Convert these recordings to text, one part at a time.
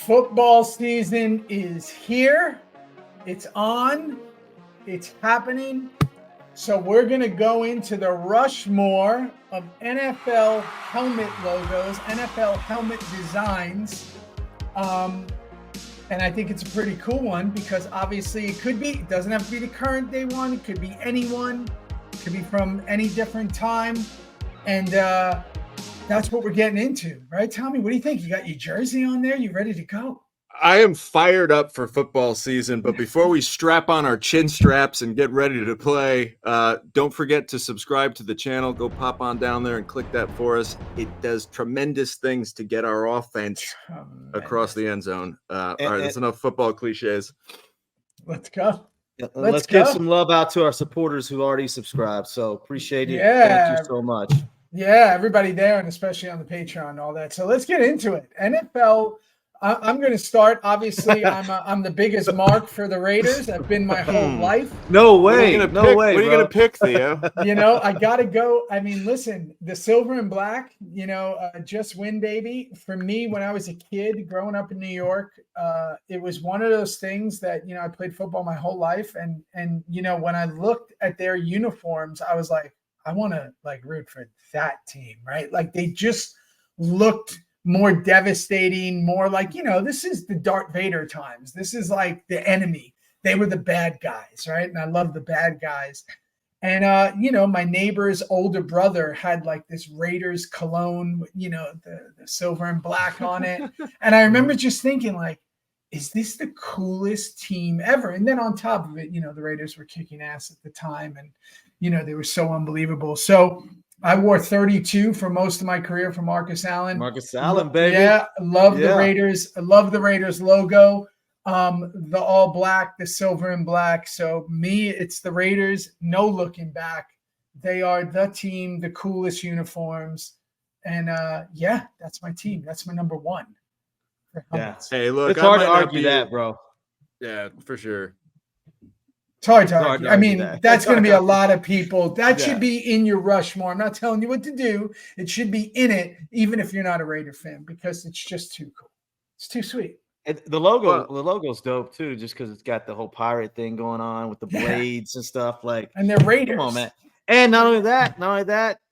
Football season is here. It's on. It's happening. So we're going to go into the Rushmore of NFL helmet logos, NFL helmet designs. And I think it's a pretty cool one because obviously it doesn't have to be the current day one. It could be anyone. It could be from any different time. And that's what we're getting into, right, Tommy? What do you think? You got your jersey on there? You ready to go? I am fired up for football season, but before we strap on our chin straps and get ready to play, don't forget to subscribe to the channel. Go pop on down there and click that for us. It does tremendous things to get our offense across the end zone. All right, that's enough football cliches. Let's go. Let's give some love out to our supporters who already subscribed. So appreciate it. Yeah. Thank you so much. Yeah, everybody there, and especially on the Patreon and all that. So let's get into it. NFL. I'm going to start. Obviously, I'm the biggest mark for the Raiders. I've been my whole life. No way. No way. What are you going to pick, Theo? I got to go. I mean, listen, the silver and black, just win, baby. For me, when I was a kid growing up in New York, it was one of those things that, I played football my whole life. And when I looked at their uniforms, I was like, I want to root for that team, right? Like they just looked more devastating, more like, this is the Darth Vader times. This is like the enemy. They were the bad guys, right? And I love the bad guys. And, my neighbor's older brother had like this Raiders cologne, the silver and black on it. And I remember just thinking like, is this the coolest team ever? And then on top of it, the Raiders were kicking ass at the time and, they were so unbelievable. So I wore 32 for most of my career for Marcus Allen. Marcus Allen, baby. Yeah, the Raiders. I love the Raiders logo. The all black, the silver and black. So me, it's the Raiders. No looking back. They are the team, the coolest uniforms. And that's my team. That's my number one. Yeah. Hey, look, it's hard to argue that, bro. Yeah, for sure. It's hard to argue. I mean, that's going to be a lot of people. That should be in your Rushmore. I'm not telling you what to do. It should be in it, even if you're not a Raider fan, because it's just too cool. It's too sweet. And the logo's dope too, just because it's got the whole pirate thing going on with the blades and stuff. And they're Raiders. Come on, man. And not only that,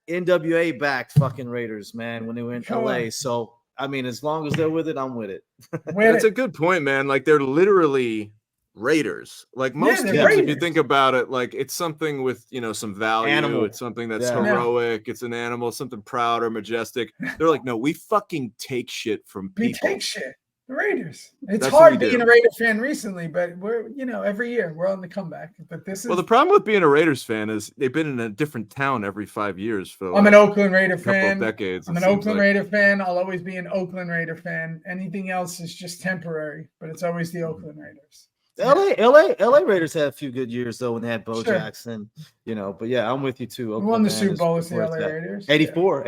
NWA backed fucking Raiders, man, when they were in LA. So I mean, as long as they're with it, I'm with it. That's a good point, man. Like they're literally Raiders. Like most teams, if you think about it, like it's something with some value. Animal. It's something that's heroic. It's an animal, something proud or majestic. They're like, no, we fucking take shit from people. We take shit. The Raiders. It's hard being a Raider fan recently, but we're every year we're on the comeback. But the problem with being a Raiders fan is they've been in a different town every 5 years for I'm an Oakland Raider fan. Decades. I'm an Oakland Raider fan. I'll always be an Oakland Raider fan. Anything else is just temporary, but it's always the Oakland Raiders. LA Raiders had a few good years though when they had Bo Jackson, but yeah, I'm with you too. Oakland won the Super Bowl with the LA Raiders. 84.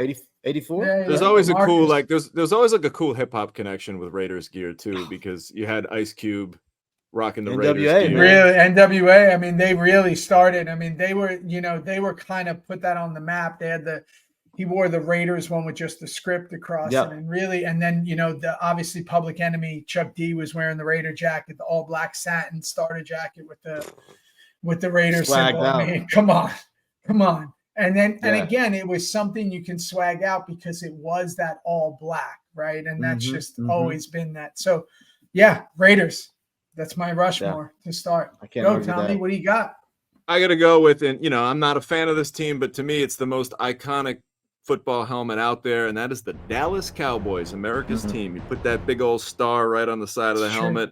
Yeah, there's always a cool there's always like a cool hip hop connection with Raiders gear too, because you had Ice Cube rocking the Raiders gear. Really, NWA. I mean, they really started. I mean, they were kind of put that on the map. They had he wore the Raiders one with just the script across it, and then the obviously Public Enemy Chuck D was wearing the Raider jacket, the all black satin starter jacket with the Raiders symbol. I mean, come on. And then and again, it was something you can swag out because it was that all black, right? And that's just always been that. So yeah, Raiders. That's my Rushmore to start. Go, Tommy. What do you got? I gotta go with, and I'm not a fan of this team, but to me, it's the most iconic football helmet out there, and that is the Dallas Cowboys, America's team. You put that big old star right on the side of the helmet.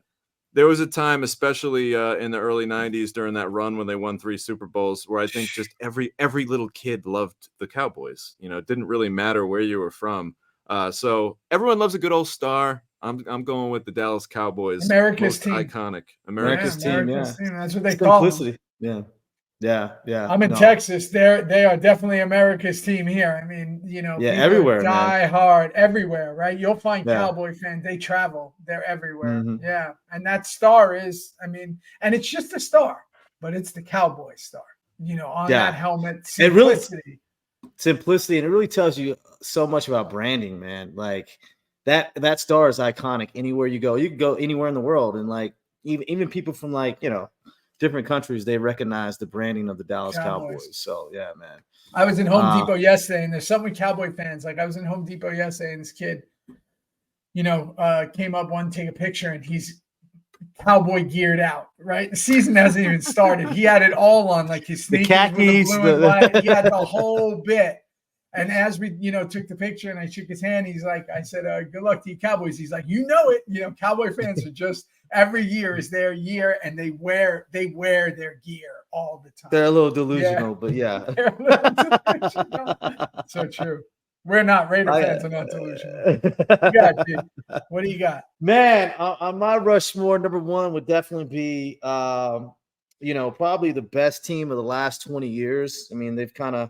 There was a time, especially in the early 90s during that run when they won 3 Super Bowls, where I think just every little kid loved the Cowboys. It didn't really matter where you were from. So everyone loves a good old star. I'm going with the Dallas Cowboys. America's team. Iconic. America's team. That's what they call them. Yeah. I'm in Texas. They are definitely America's team here. I mean, everywhere, die hard everywhere, right? You'll find Cowboy fans. They travel. They're everywhere. Yeah, and that star is, and it's just a star, but it's the Cowboy star. On that helmet. Simplicity, and it really tells you so much about branding, man. Like that star is iconic anywhere you go. You can go anywhere in the world, and like even people from like different countries, they recognize the branding of the Dallas Cowboys. So yeah, man. I was in Home Depot yesterday, and there's something with Cowboy fans. Like I was in Home Depot yesterday, and this kid, came up, wanted to take a picture, and he's cowboy geared out. Right, the season hasn't even started. He had it all on, like his sneakers, the khakis, with the blue and white. He had the whole bit. And as we, took the picture and I shook his hand, he's like, I said, good luck to you Cowboys. He's like, it. Cowboy fans are just every year is their year, and they wear their gear all the time. They're a little delusional, but yeah. So true. We're not Raider fans are not delusional. What do you got? Man, on my Rushmore, number one would definitely be probably the best team of the last 20 years. I mean, they've kind of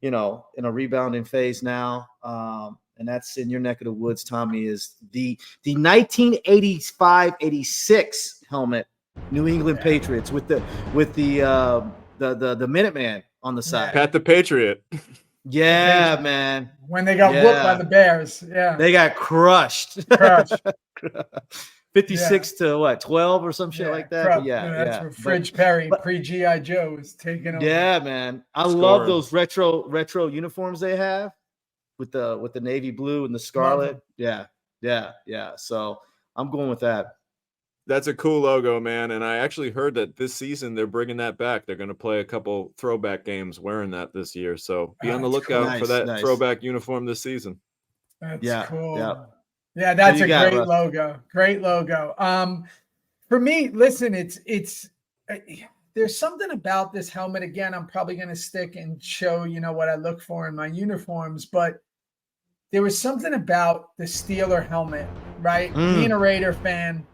in a rebounding phase now. And that's in your neck of the woods, Tommy, is the 1985-86 helmet, New England Patriots with the Minuteman on the side. Pat the Patriot. Yeah, man. When they got whooped by the Bears. Yeah. They got crushed. 56 to what, 12 or some shit like that. But that's where Fridge Perry pre-G.I. Joe is taking over. Yeah, man. I love those retro uniforms they have with the navy blue and the scarlet. Yeah. So I'm going with that. That's a cool logo, man. And I actually heard that this season they're bringing that back. They're going to play a couple throwback games wearing that this year. So be on the lookout for that throwback uniform this season. That's cool. Yeah, that's a great logo. Great logo. For me, listen, it's there's something about this helmet. Again, I'm probably going to stick and show what I look for in my uniforms, but there was something about the Steeler helmet, right? Being a Raider fan,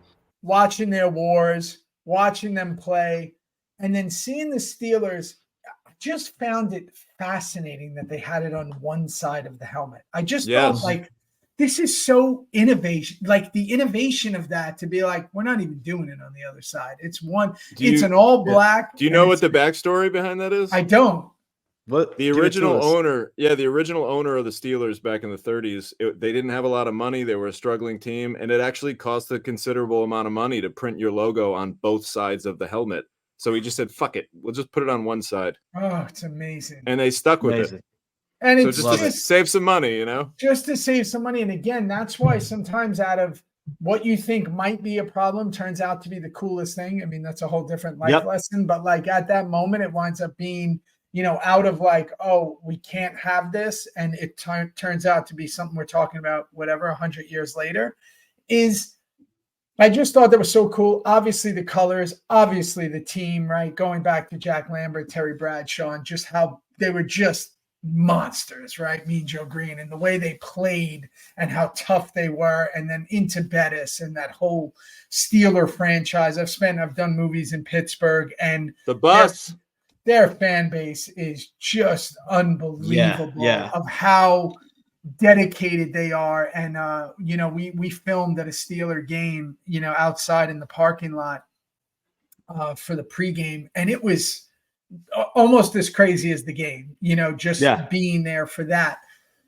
watching their wars, watching them play, and then seeing the Steelers. I just found it fascinating that they had it on one side of the helmet. I just felt like this is so innovation, like the innovation of that to be like, we're not even doing it on the other side. It's an all black. Do you know what the backstory behind that is? I don't. What the original owner of the Steelers back in the 30s, they didn't have a lot of money. They were a struggling team, and it actually cost a considerable amount of money to print your logo on both sides of the helmet. So he just said, fuck it. We'll just put it on one side. Oh, it's amazing. And they stuck with it. And so it's just to save some money, Just to save some money. And again, that's why sometimes out of what you think might be a problem turns out to be the coolest thing. I mean, that's a whole different life lesson. But like at that moment, it winds up being, out of like, oh, we can't have this. And it turns out to be something we're talking about, 100 years later, I just thought that was so cool. Obviously the colors, obviously the team, right? Going back to Jack Lambert, Terry Bradshaw, and just how they were just monsters, right? Mean Joe Green, and the way they played and how tough they were, and then into Bettis and that whole Steeler franchise. I've done movies in Pittsburgh, and the bus, their fan base is just unbelievable of how dedicated they are. And we filmed at a Steeler game, outside in the parking lot for the pregame, and it was almost as crazy as the game, being there for that.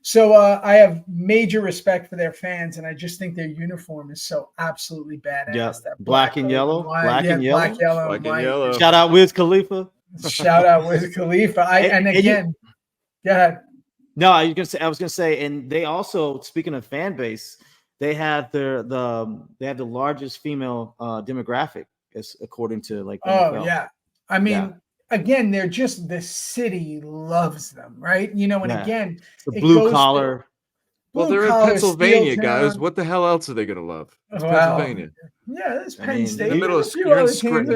So I have major respect for their fans, and I just think their uniform is so absolutely badass. Yeah, black and yellow. Black and yellow. Shout out Wiz Khalifa. Shout out Wiz Khalifa. Go ahead. No, I was gonna say, and they also, speaking of fan base, they have the largest female demographic, according to like the NFL. Yeah. I mean, again, they're just, the city loves them, right? And again, the blue collar. Well, they're in Pennsylvania, guys. What the hell else are they gonna love? It's Pennsylvania. Yeah, that's Penn State. In the middle of you're in Scranton.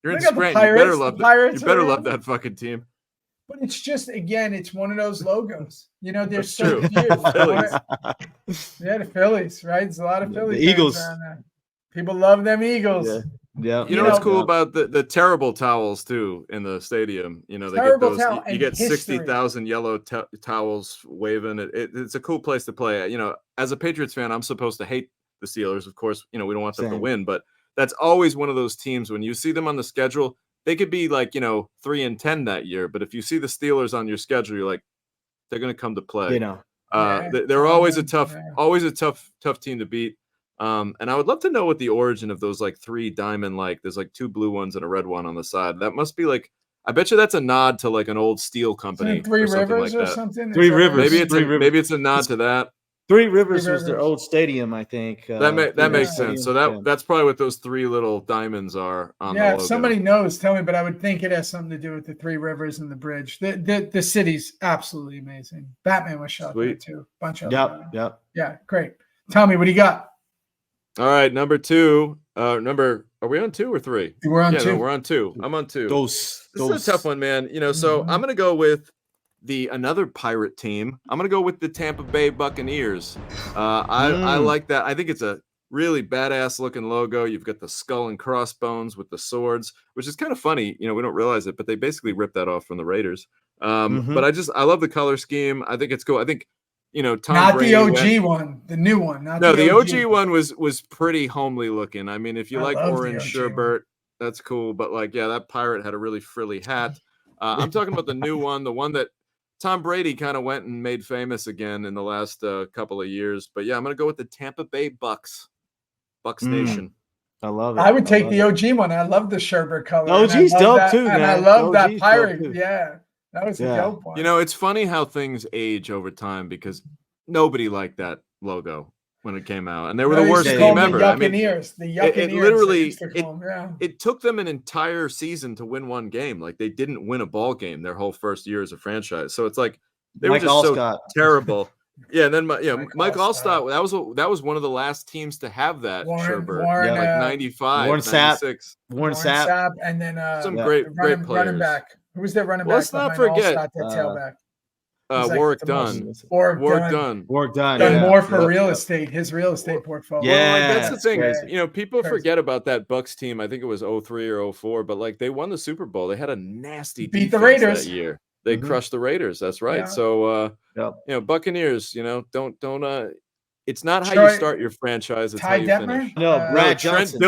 You're in Scranton. You better love that. You better love that fucking team. But it's just, again, it's one of those logos. There's so few. The Phillies, right? There's a lot of Phillies. The Eagles. Around there. People love them Eagles. Yeah. You know what's cool about the terrible towels too in the stadium? They get those. You get 60,000 yellow towels waving. It's a cool place to play. As a Patriots fan, I'm supposed to hate the Steelers. Of course, we don't want them to win, but that's always one of those teams when you see them on the schedule. They could be like 3-10 that year, but if you see the Steelers on your schedule, you're like, they're going to come to play. They're always a Tomlin, tough team to beat. And I would love to know what the origin of those like 3 diamond, like there's like 2 blue ones and a red one on the side. That must be like, I bet you that's a nod to like an old steel company Three or something Rivers like or that. something. Three Rivers. Maybe it's a nod to that. Three Rivers was their old stadium, I think. That makes sense. So that's probably what those 3 little diamonds are on the logo. If somebody knows, tell me. But I would think it has something to do with the 3 rivers and the bridge. The city's absolutely amazing. Batman was shot there too. Bunch of Yep. Yeah, great. Tell me, what do you got? All right, number 2. Are we on 2 or 3? We're on 2. No, we're on 2. I'm on 2. This is a tough one, man. So I'm gonna go with another pirate team. I'm gonna go with the Tampa Bay Buccaneers. I like that. I think it's a really badass looking logo. You've got the skull and crossbones with the swords, which is kind of funny. We don't realize it, but they basically ripped that off from the Raiders. But I love the color scheme. I think it's cool. I think Tom not Brady the OG one, the new one. The OG one was pretty homely looking. I mean, if you like orange sherbet, that's cool. But that pirate had a really frilly hat. I'm talking about the new one, the one that Tom Brady kind of went and made famous again in the last couple of years. But I'm going to go with the Tampa Bay Bucks Nation. I love it. I would take the OG one. I love the sherbet color. The OG's dope too, man. And I love that pirate. Yeah. That was a dope one. It's funny how things age over time because nobody liked that logo when it came out, and they were the worst team ever. The Buccaneers. It literally it took them an entire season to win one game. Like they didn't win a ball game their whole first year as a franchise. So it's like they were just so terrible. Yeah, and then Mike Allstott. That was one of the last teams to have that sherbet, like 95, Warren 96. Warren Sapp, and then some great players. Running back. Who was their running back? Let's not forget tailback. Warwick Dunn. Warwick Dunn. Done more for real estate. His real estate portfolio. Yeah, that's the thing. People forget about that Bucks team. I think it was 03 or 04, but they won the Super Bowl. They had a nasty beat the Raiders that year. They crushed the Raiders. That's right. Yeah. So Buccaneers. Don't. It's not how you start your franchise. It's how you finish. No, Brad Johnson.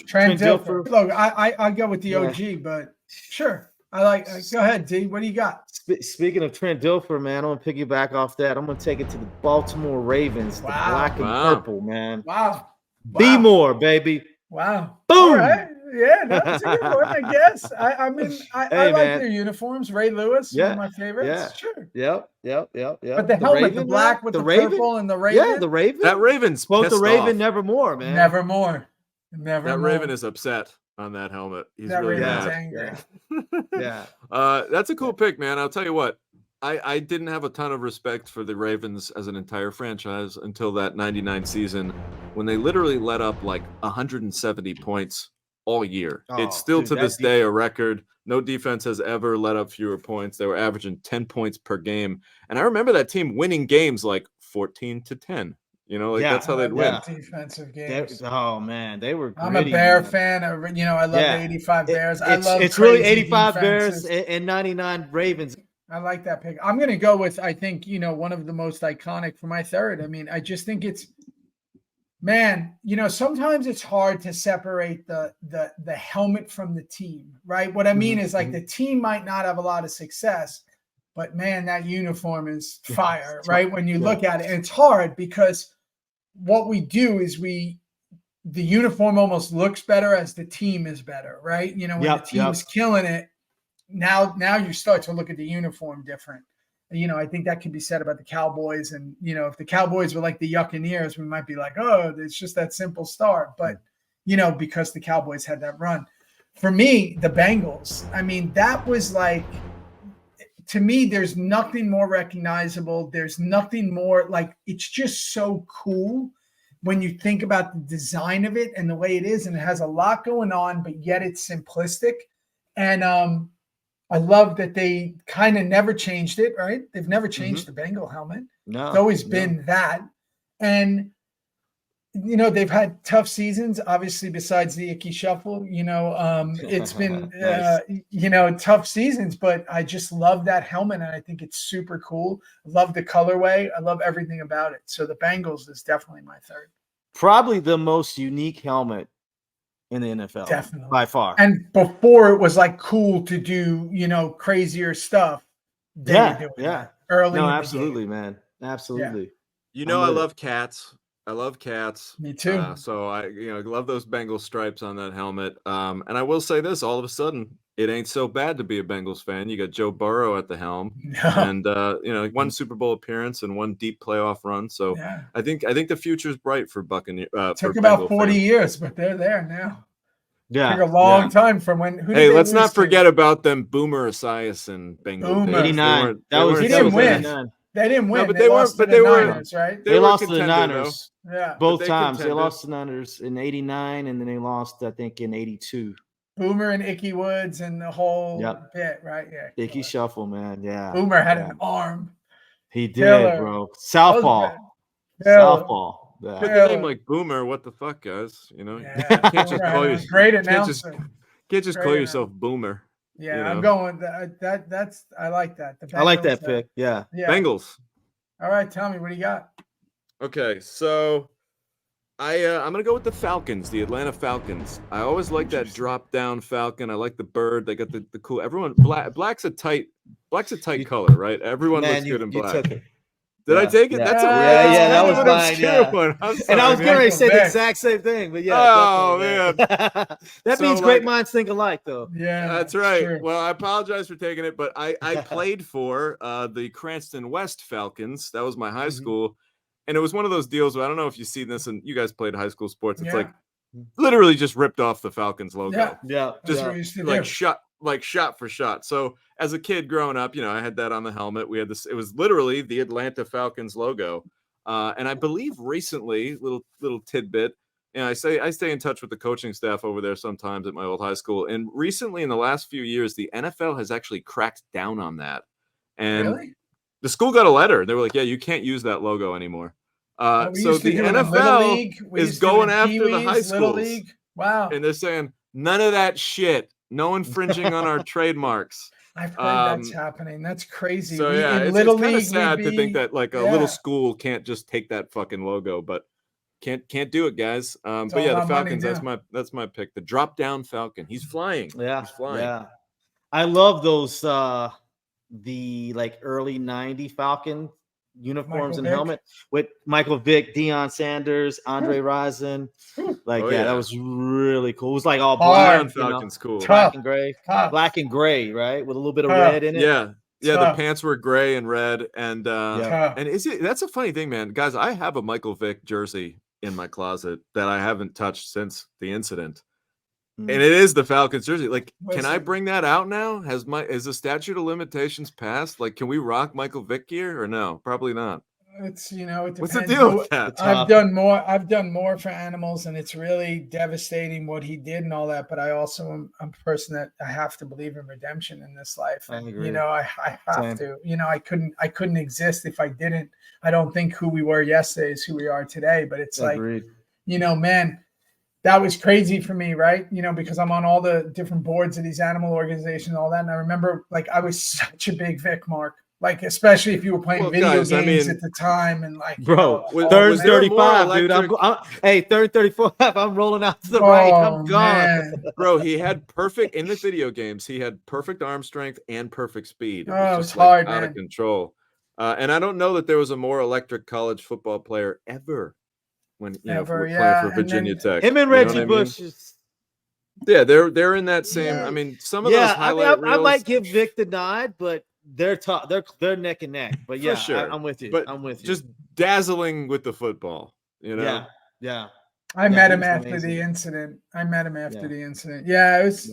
Trent Dilfer. Look, I go with the OG, but sure. Go ahead, D. What do you got? Speaking of Trent Dilfer, man, I'm going to piggyback off that. I'm going to take it to the Baltimore Ravens, the black and purple, man. Wow. Be more, baby. Wow. Boom. All right. Yeah, that's a good one, I guess. I like their uniforms. Ray Lewis, one of my favorites. Yeah. Sure. Yep. But the helmet, the black with the purple and the Raven. Yeah, the Raven. That Raven's quote the Raven off. Nevermore, man. Nevermore. That Raven is upset on that helmet. He's really mad. Angry. Yeah. That's a cool pick, man. I'll tell you what. I didn't have a ton of respect for the Ravens as an entire franchise until that 99 season when they literally let up like 170 points all year. It's still to this day a record. No defense has ever let up fewer points. They were averaging 10 points per game. And I remember that team winning games like 14-10. That's how they'd win. Defensive games. Man, they were gritty. I'm a Bear fan. I love the 85 Bears. It's really 85 Bears and 99 Ravens. I like that pick. I'm going to go with, I think, one of the most iconic for my third. I mean, I just think it's, man, sometimes it's hard to separate the helmet from the team, right? What I mean is the team might not have a lot of success, but man, that uniform is fire, right? When you look at it, and it's hard because what we do is the uniform almost looks better as the team is better, right? When the team is killing it, now you start to look at the uniform different. I think that can be said about the Cowboys. And, if the Cowboys were like the Buccaneers, we might be like, oh, it's just that simple start. But, because the Cowboys had that run. For me, the Bengals, I mean, that was to me, there's nothing more recognizable. There's nothing more it's just so cool when you think about the design of it and the way it is. And it has a lot going on, but yet it's simplistic. And, I love that they kind of never changed it, right? They've never changed the Bengal helmet. No, it's always been that. And, they've had tough seasons, obviously, besides the Icky Shuffle. It's been, tough seasons, but I just love that helmet. And I think it's super cool. I love the colorway. I love everything about it. So the Bengals is definitely my third. Probably the most unique helmet in the NFL, definitely, by far. And before it was cool to do, crazier stuff. Early. No, absolutely, man. Absolutely. You know, I'm I with it. love cats. I love cats. Me too. So I, love those Bengals stripes on that helmet. And I will say this: all of a sudden, it ain't so bad to be a Bengals fan. You got Joe Burrow at the helm, No. and one Super Bowl appearance and one deep playoff run. So Yeah. I think the future is bright for Buccaneers. Took about 40 years, but they're there now. Yeah. Took a long time from when. Hey, let's not forget about them Boomer Esiason Bengals. Boomer. 89. He didn't win. 89. They didn't win. No, but they lost to the were. Niners, right? They lost to the contender, Niners. though. Yeah. Both times. Contended. They lost to the Niners in 89, and then they lost, I think, in 82. Boomer and Icky Woods and the whole bit, right? Yeah. Icky Shuffle, man. Yeah. Boomer had an arm. He did, Killer. bro. Southpaw. With a name like Boomer, what the fuck, guys? You can't just call you great announcer. Can't just call yourself Boomer. Yeah, I'm going. That's I like that. I like that pick. Yeah. Bengals. All right, tell me what do you got? Okay, so I'm gonna go with the Falcons, the Atlanta Falcons. I always like that drop down Falcon. I like the bird. They got the cool. Everyone black's a tight color, right? Everyone looks good in black. You took it. Did I take it? Yeah. That's that was mine. One. And I was going to say the exact same thing, but yeah. Oh man, that means great minds think alike, though. Yeah, that's right. True. Well, I apologize for taking it, but I played for the Cranston West Falcons. That was my high school, and it was one of those deals where I don't know if you've seen this, and you guys played high school sports. It's like literally just ripped off the Falcons logo. Yeah, just like shot for shot. So as a kid growing up, I had that on the helmet. We had this. It was literally the Atlanta Falcons logo. And I believe recently, little tidbit, I stay in touch with the coaching staff over there sometimes at my old high school. And recently, in the last few years, the NFL has actually cracked down on that. And the school got a letter. They were like, "Yeah, you can't use that logo anymore." So the NFL is going after the high schools. Wow. And they're saying none of that shit. No infringing on our trademarks. I've heard that's happening. That's crazy. So it's kind of sad to think that like a little school can't just take that fucking logo, but can't do it, guys. But the Falcons. That's my pick. The drop down Falcon. He's flying. Yeah, he's flying. Yeah, I love those the like early '90 Falcon uniforms and helmet with Michael Vick, Deion Sanders, Andre Rison. That was really cool. It was like all black. Falcon's cool. Black and gray, right? With a little bit of red in it. Yeah. The pants were gray and red, and that's a funny thing, man. Guys, I have a Michael Vick jersey in my closet that I haven't touched since the incident. And it is the Falcons jersey. Like, can I bring that out now? Has the statute of limitations passed? Like, can we rock Michael Vick gear or no? Probably not. It's it depends. What's the deal with that? I've done more for animals, and it's really devastating what he did and all that. But I also am a person that I have to believe in redemption in this life. And I have to. I couldn't exist if I didn't. I don't think who we were yesterday is who we are today. But it's man. That was crazy for me, right? Because I'm on all the different boards of these animal organizations and all that. And I remember, I was such a big Vic, Mark. Especially if you were playing video games at the time. And, third 35, dude. Third 35. I'm rolling out to the right. I'm gone. Bro, he had perfect, in the video games, he had perfect arm strength and perfect speed. It was just hard, out of control. And I don't know that there was a more electric college football player ever. When playing for Virginia Tech, him and Reggie Bush is, they're in that same. I mean, some of those highlight reels. I might give Vic the nod, but they're top. They're neck and neck. But yeah, sure. I'm with you. But I'm with you. Just dazzling with the football. Yeah. I met him after the incident. Yeah, it was.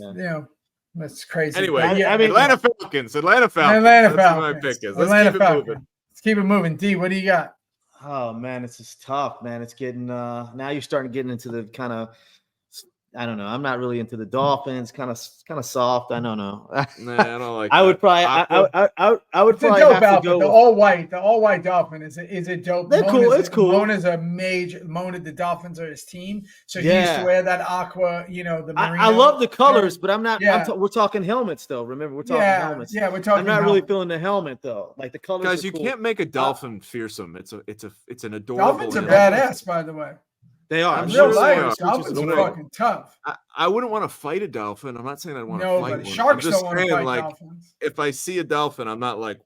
That's crazy. Anyway, Atlanta Falcons. That's my pick is. Let's keep it moving. D, what do you got? Oh man, it's just tough, man. It's getting now you're starting to get into the kind of, I don't know. I'm not really into the Dolphins. Kind of soft. I don't know. Nah, I don't like. I would probably. I would probably have to go. The all white Dolphin is a dope. They're cool. It's cool. Mona's a major. The Dolphins are his team, so he used to wear that aqua. The merino. I love the colors, but I'm not. We're talking helmets though. Remember, we're talking helmets. Yeah, we're talking. I'm not really feeling the helmet though. Like the colors. Guys, you can't make a dolphin fearsome. It's an adorable. Dolphins are badass, by the way. They are. I'm real life. Dolphins are fucking tough. I wouldn't want to fight a dolphin. I'm not saying I want to fight one. Sharks I'm just don't want to fight dolphins. If I see a dolphin, I'm not like,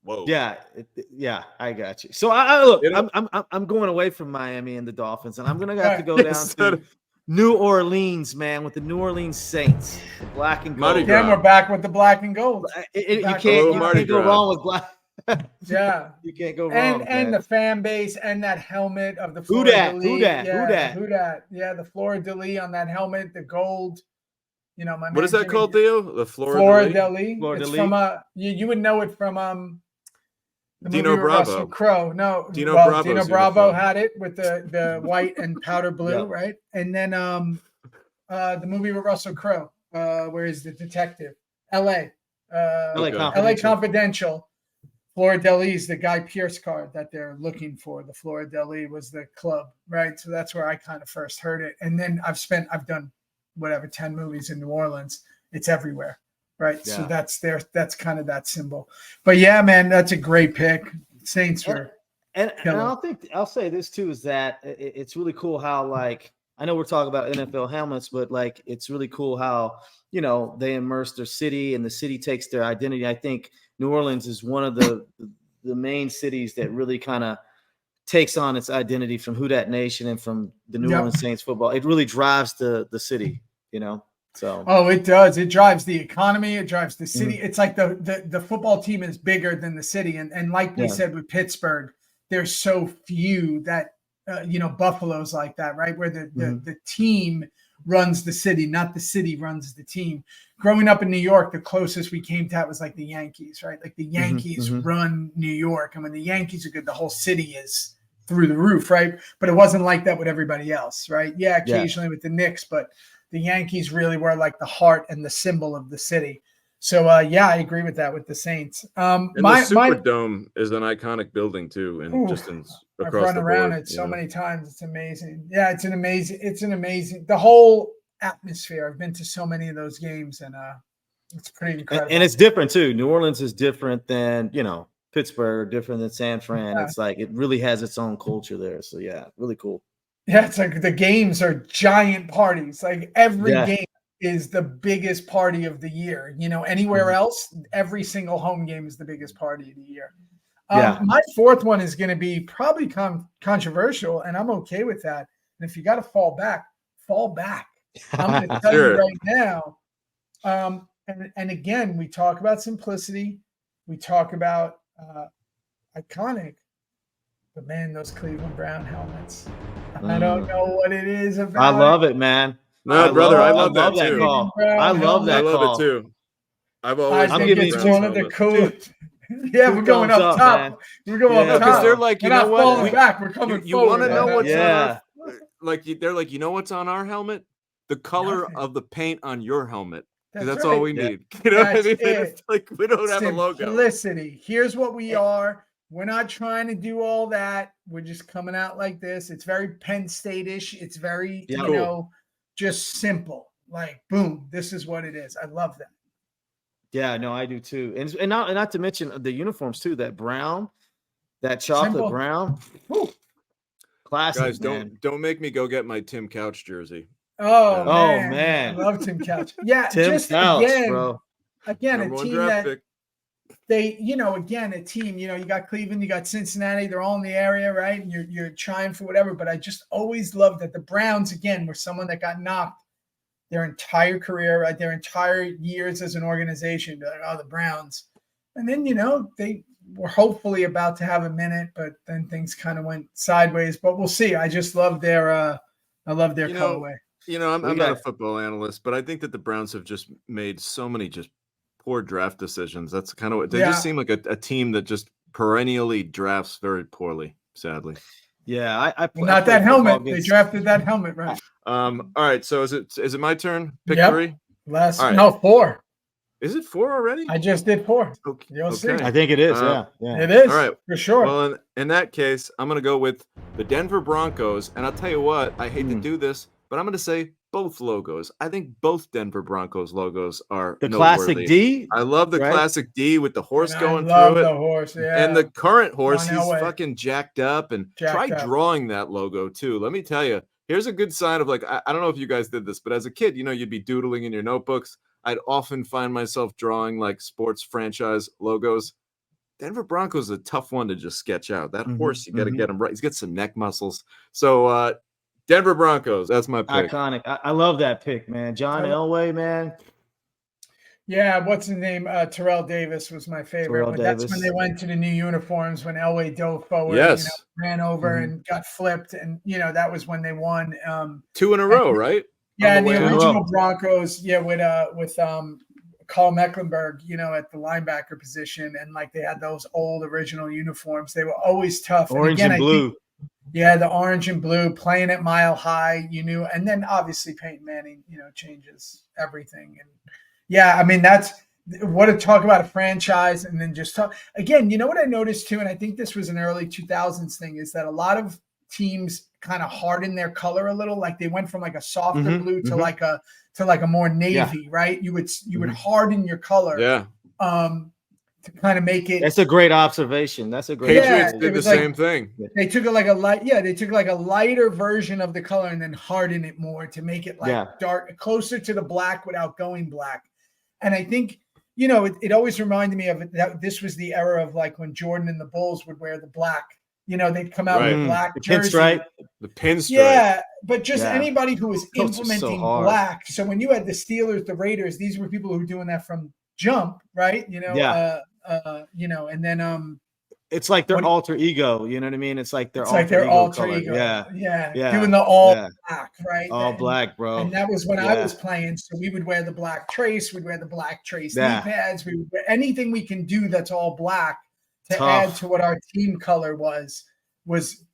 Whoa. Yeah, I got you. So I look, You know- I'm going away from Miami and the Dolphins, and I'm gonna have to go down Instead to of- New Orleans, man, with the New Orleans Saints, the black and Mardi gold. Gras. Again, we're back with the black and gold. You Back can't, with you Mardi can't go Gras. wrong with black. Yeah. You can't go wrong. And man. the fan base and that helmet of the Who Fleur dat? de Who Lis. dat? Yeah, Who dat? Who dat? Yeah, the Fleur de Lis on that helmet, the gold. You know, my What man is that Jimmy- called, Theo? The Fleur de Lis. Fleur de It's Lis. from you would know it from the Dino movie with Bravo. Russell Crowe. No, Dino Dino Bravo's Bravo uniform. had it with the white and powder blue, Yep. right? And then the movie with Russell Crowe, where he's the detective, L.A. LA Okay. LA Confidential. Fleur de Lis, the Guy Pearce card that they're looking for. The Fleur de Lis was the club, right? So that's where I kind of first heard it. And then I've done whatever, 10 movies in New Orleans. It's everywhere, right? Yeah. So that's kind of that symbol. But yeah, man, that's a great pick. Saints were And killer. I'll say this too is that it's really cool how, like, I know we're talking about NFL helmets, but like it's really cool how, you know, they immerse their city and the city takes their identity. I think New Orleans is one of the main cities that really kind of takes on its identity from Who Dat Nation and from the New Yep. Orleans Saints football. It really drives the city, you know. So Oh, it does. It drives the economy. It drives the city. Mm-hmm. It's like the football team is bigger than the city. And like we Yeah. said with Pittsburgh, there's so few that, Buffalo's like that, right? Where the team runs the city, not the city runs the team. Growing up in New York, the closest we came to that was like the Yankees, right? Like the Yankees run New York. And when the Yankees are good, the whole city is through the roof, right? But it wasn't like that with everybody else, right? Yeah, occasionally with the Knicks, but the Yankees really were like the heart and the symbol of the city. So yeah, I agree with that with the Saints. And the Superdome is an iconic building too, and I've across run the around board, it so many times. It's amazing. Yeah, it's an amazing. The whole atmosphere. I've been to so many of those games, and it's pretty incredible. and it's different too. New Orleans is different than, you know, Pittsburgh, different than San Fran. Yeah. It's like it really has its own culture there. So yeah, really cool. Yeah, it's like the games are giant parties. Like every game is the biggest party of the year. You know, anywhere else, every single home game is the biggest party of the year. My fourth one is going to be probably controversial, and I'm okay with that. And if you got to fall back, fall back. I'm going to tell you right now. And again, we talk about simplicity. We talk about iconic. But man, those Cleveland Brown helmets. I don't know what it is about. I love it, man. No, brother, I love that too. Call. I love that I call. love it too. I've always I loved think the it's Browns one of the helmet. coolest. Yeah, we're going thumbs up up, top. man. We're going up top. Because they're like, you We're know not what? falling back. We're coming You forward. want to know what's on Yeah. our, they're like, you know what's on our helmet? The color Nothing. of the paint on your helmet. Because that's right. all we need. You know what I That's mean? it. It's like we don't have a logo. Simplicity. Here's what we are. We're not trying to do all that. We're just coming out like this. It's very Penn State-ish. It's very, just simple. Like, boom, this is what it is. I love that. Yeah, no, I do too. And not to mention the uniforms too. That brown, that chocolate Simple. brown. Woo. Classic, Guys, man. don't make me go get my Tim Couch jersey. Oh, Oh, man. man. I love Tim Couch. Yeah, Tim just Couch, again, bro. Again, Number a one team draft that pick. they, again, a team, you got Cleveland, you got Cincinnati, they're all in the area, right? And you're trying for whatever. But I just always loved that the Browns, again, were someone that got knocked their entire career, right? Their entire years as an organization. Be like, oh, the Browns. And then, they were hopefully about to have a minute, but then things kind of went sideways. But we'll see. I just love their colorway. I'm not a football analyst, but I think that the Browns have just made so many just poor draft decisions. That's kind of what they just seem like a team that just perennially drafts very poorly, sadly. Yeah, I not that helmet. They drafted that helmet, right? All right. So is it my turn? Pick Yep. 3? No, 4. Is it 4 already? I just did 4. Okay. You'll see. I think it is. Yeah. It is. All right. For sure. Well, in that case, I'm going to go with the Denver Broncos. And I'll tell you what, I hate to do this, but I'm going to say both logos. I think both Denver Broncos logos are the noteworthy. classic D. I love the right? classic D with the horse And going I love through it. the horse, yeah. And the current horse, Ron he's Elway. fucking jacked up. And try Jacked up. drawing that logo too. Let me tell you, here's a good sign of like, I don't know if you guys did this, but as a kid, you'd be doodling in your notebooks. I'd often find myself drawing like sports franchise logos. Denver Broncos is a tough one to just sketch out. That Mhm, horse, you got to mhm. get him right. He's got some neck muscles. So Denver Broncos, that's my pick. Iconic. I love that pick, man. John Elway, man. Yeah, what's his name? Terrell Davis was my favorite. Terrell But that's when Davis. they went to the new uniforms, when Elway dove forward, Yes. ran over Mhm. and got flipped. And, that was when they won. 2 in a row, right? Yeah, On and the way out. original Broncos, with Carl Mecklenburg, at the linebacker position. And like they had those old original uniforms. They were always tough. Orange and and blue. Yeah, the orange and blue, playing at Mile High, and then obviously Peyton Manning, changes everything. And yeah, I mean, that's what a talk about a franchise. And then just talk again, what I noticed too, and I think this was an early 2000s thing, is that a lot of teams kind of hardened their color a little. Like they went from like a softer blue to like a more navy, right? You would harden your color. Yeah. To kind of make it. That's a great observation. That's a great. Patriots did the same thing. They took they took like a lighter version of the color and then harden it more to make it like dark, closer to the black without going black. And I think, it always reminded me of it, that this was the era of like when Jordan and the Bulls would wear the black. They'd come out with black jersey. The pinstripe. Yeah, but just anybody who was implementing black. So when you had the Steelers, the Raiders, these were people who were doing that from jump, right? And then it's like their alter ego, you know what I mean? It's like their alter ego. Yeah. Doing the all black, right? All black, bro. And that was when I was playing. So we would wear the black trace, we'd wear the black trace knee pads, we would wear anything we can do that's all black to add to what our team color was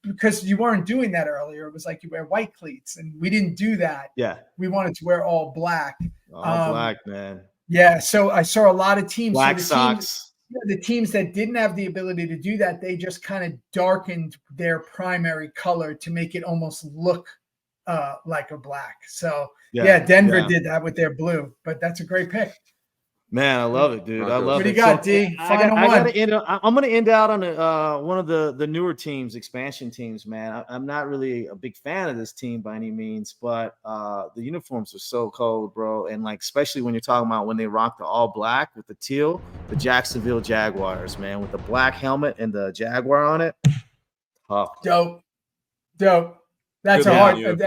because you weren't doing that earlier. It was like you wear white cleats, and we didn't do that. Yeah. We wanted to wear all black. All black, man. Yeah, so I saw a lot of teams. Black socks. The teams that didn't have the ability to do that, they just kind of darkened their primary color to make it almost look like a black. So Denver did that with their blue, but that's a great pick. Man, I love it, dude. I love it. What do you got, D? I'm going to end out on one of the newer teams, expansion teams, man. I'm not really a big fan of this team by any means, but the uniforms are so cold, bro. And like, especially when you're talking about when they rock the all black with the teal, the Jacksonville Jaguars, man, with the black helmet and the Jaguar on it. Tough. Dope. That's a hard.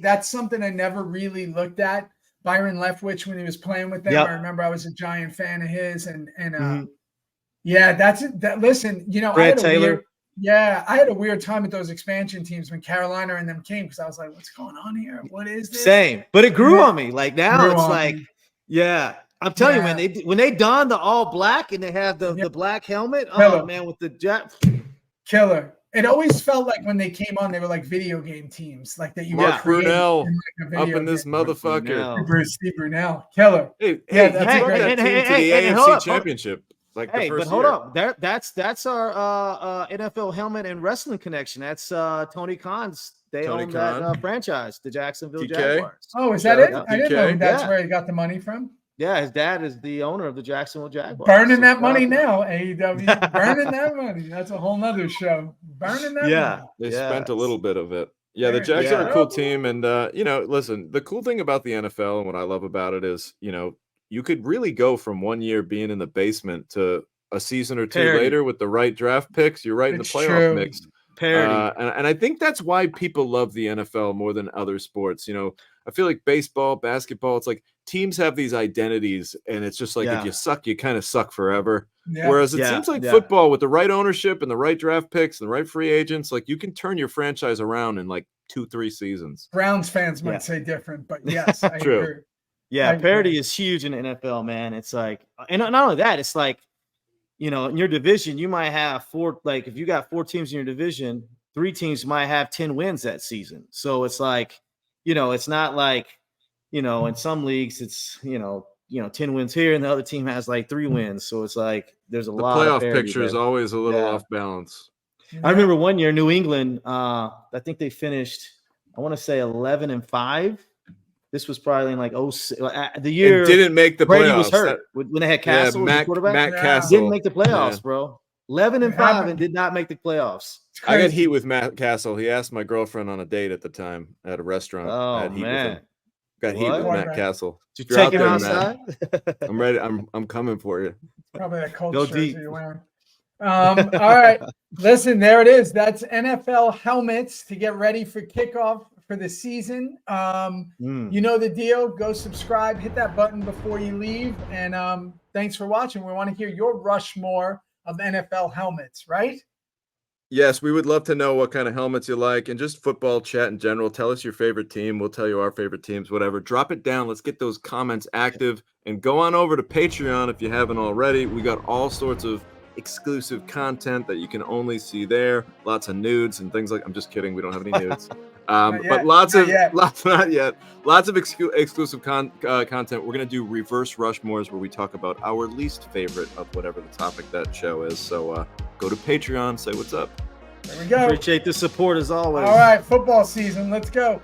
That's something I never really looked at. Byron Leftwich, when he was playing with them, I remember I was a giant fan of his, and that's it. Listen, Brad Taylor. I had a weird time with those expansion teams when Carolina and them came, because I was like, what's going on here? What is this? Same, but it grew on me. Like now it's like, I'm telling you, man, when they don the all black and they have the black helmet, oh man, with the killer. It always felt like when they came on, they were like video game teams, like that you Mark Brunell up in this game. motherfucker. Steve Brunell, killer. Hey, he brought that team to the AFC Championship. Like the first hold year. up. That's our NFL helmet and wrestling connection. That's Tony Khan's. They own that franchise, the Jacksonville Jaguars. Oh, is that it? I didn't know that's where he got the money from. Yeah, his dad is the owner of the Jacksonville Jaguars. Burning that money now, AEW. Burning that money. That's a whole nother show. Burning that money. They spent a little bit of it. Yeah, the Jags are a cool team. And, listen, the cool thing about the NFL and what I love about it is, you could really go from 1 year being in the basement to a season or two later with the right draft picks. You're right in the playoff mix. And I think that's why people love the NFL more than other sports. I feel like baseball, basketball, it's like teams have these identities, and it's just like if you suck, you kind of suck forever. Yeah. Whereas it seems like football, with the right ownership and the right draft picks and the right free agents, like you can turn your franchise around in like 2-3 seasons. Browns fans might say different, but yes, I agree. Yeah, parity is huge in the NFL, man. It's like, and not only that, it's like, in your division, you might have if you got 4 teams in your division, 3 teams might have 10 wins that season. So it's like, it's not like, in some leagues, it's, 10 wins here and the other team has like 3 wins. So it's like, there's a lot of playoff picture is always a little off balance. I remember one year, New England, I think they finished, I want to say 11-5. This was probably in like the year it didn't make the Brady playoffs. was hurt when they had Castle. Matt Castle didn't make the playoffs, bro. 11-5 and did not make the playoffs. I got heat with Matt Castle. He asked my girlfriend on a date at the time at a restaurant. Oh man, got heat with Matt Castle. Did you take him outside? I'm ready. I'm coming for you. Probably that cold Go shirt deep. you're wearing. All right. Listen, there it is. That's NFL helmets to get ready for kickoff for the season. You know the deal. Go subscribe, hit that button before you leave. And thanks for watching. We want to hear your Rushmore of NFL helmets, right? Yes, we would love to know what kind of helmets you like and just football chat in general. Tell us your favorite team. We'll tell you our favorite teams, whatever. Drop it down. Let's get those comments active and go on over to Patreon if you haven't already. We got all sorts of exclusive content that you can only see there. Lots of nudes and things like. I'm just kidding. We don't have any nudes. But lots of exclusive content. We're gonna do reverse Rushmores where we talk about our least favorite of whatever the topic that show is. So go to Patreon, say what's up. There we go. Appreciate the support as always. All right, football season. Let's go.